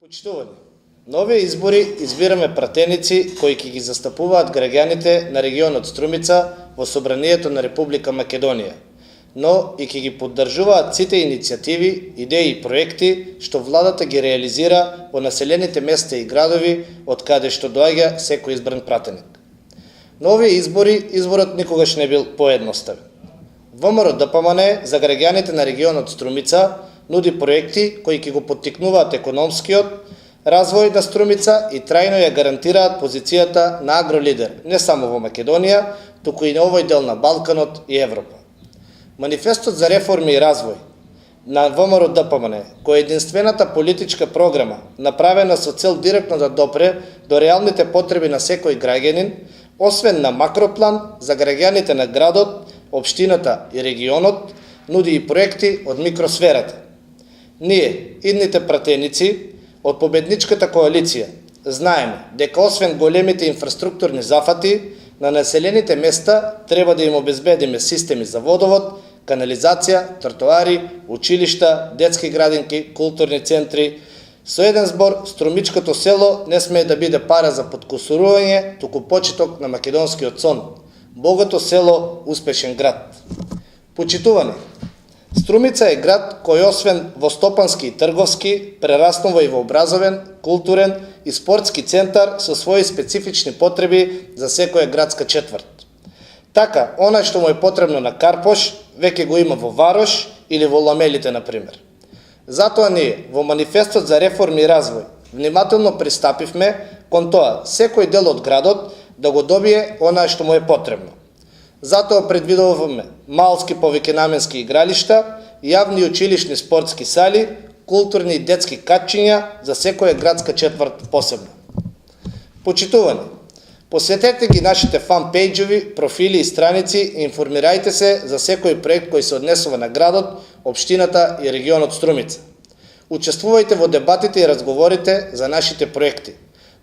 Почитувани, на овие избори избираме пратеници кои ќе ги застапуваат граѓаните на регионот Струмица во Собранието на Република Македонија, но и ќе ги поддржуваат сите иницијативи, идеи и проекти што владата ги реализира во населените места и градови од каде што доаѓа секој избран пратеник. На овие избори изборот никогаш не бил поедноставен. ВМРО-ДПМН за граѓаните на регионот Струмица нуди проекти кои ќе го поттикнуваат економскиот развој на Струмица и трајно ја гарантираат позицијата на агролидер не само во Македонија, туку и на овој дел на Балканот и Европа. Манифестот за реформи и развој на ВМРО-ДПМН, кој е единствената политичка програма направена со цел директно да допре до реалните потреби на секој граѓанин, освен на макроплан за граѓаните на градот, општината и регионот, нуди и проекти од микросферата. Ние, идните пратеници од победничката коалиција, знаеме дека освен големите инфраструктурни зафати, на населените места треба да им обезбедиме системи за водовод, канализација, тротоари, училишта, детски градинки, културни центри. Со еден збор, Струмичкото село не смее да биде пара за подкусурување, туку почеток на македонскиот сон. Богато село, успешен град. Почитувани, Струмица е град кој освен во стопански и трговски, прераснува и во образовен, културен и спортски центар со своји специфични потреби за секоја градска четврт. Така, она што му е потребно на Карпош, веќе го има во Варош или во Ламелите, например. Затоа ние, во манифестот за реформи и развој, внимателно пристапивме кон тоа секој дел од градот да го добие она што му е потребно. Затоа предвидуваме малски повеќенаменски игралишта, јавни и училишни спортски сали, културни и детски катчиња за секоја градска четврт посебно. Почитувани, посетете ги нашите фан-пејџови, профили и страници и информирајте се за секој проект кој се однесува на градот, општината и регионот Струмица. Учествувајте во дебатите и разговорите за нашите проекти.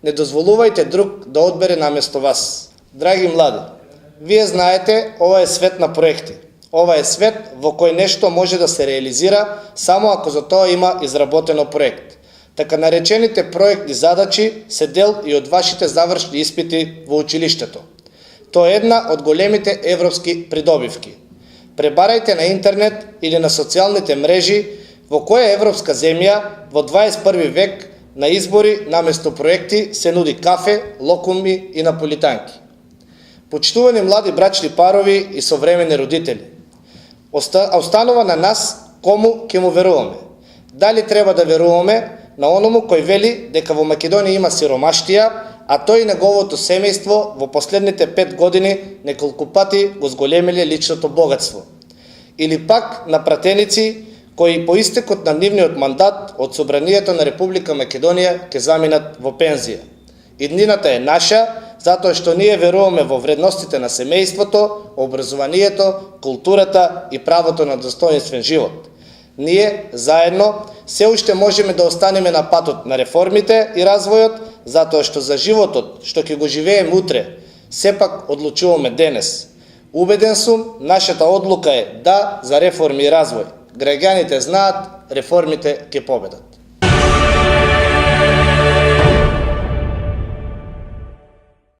Не дозволувајте друг да одбере наместо вас. Драги млади, вие знаете, ова е свет на проекти. Ова е свет во кој нешто може да се реализира само ако за тоа има изработено проект. Така наречените проектни задачи се дел и од вашите завршни испити во училиштето. Тоа е една од големите европски придобивки. Пребарајте на интернет или на социјалните мрежи во која европска земја во 21 век на избори наместо проекти се нуди кафе, локуми и наполитанки. Почитувани млади брачни парови и современи родители, останува на нас кому ќе му веруваме. Дали треба да веруваме на оному кој вели дека во Македонија има сиромаштија, а тој и неговото семејство во последните 5 години неколку пати го зголемиле личното богатство. Или пак на пратеници кои по истекот на нивниот мандат од Собранието на Република Македонија ќе заминат во пензија. Иднината е наша, затоа што ние веруваме во вредностите на семејството, образованието, културата и правото на достоинствен живот. Ние, заедно, се уште можеме да останеме на патот на реформите и развојот, затоа што за животот, што ќе го живееме утре, сепак одлучуваме денес. Убеден сум, нашата одлука е да за реформи и развој. Граѓаните знаат, реформите ќе победат.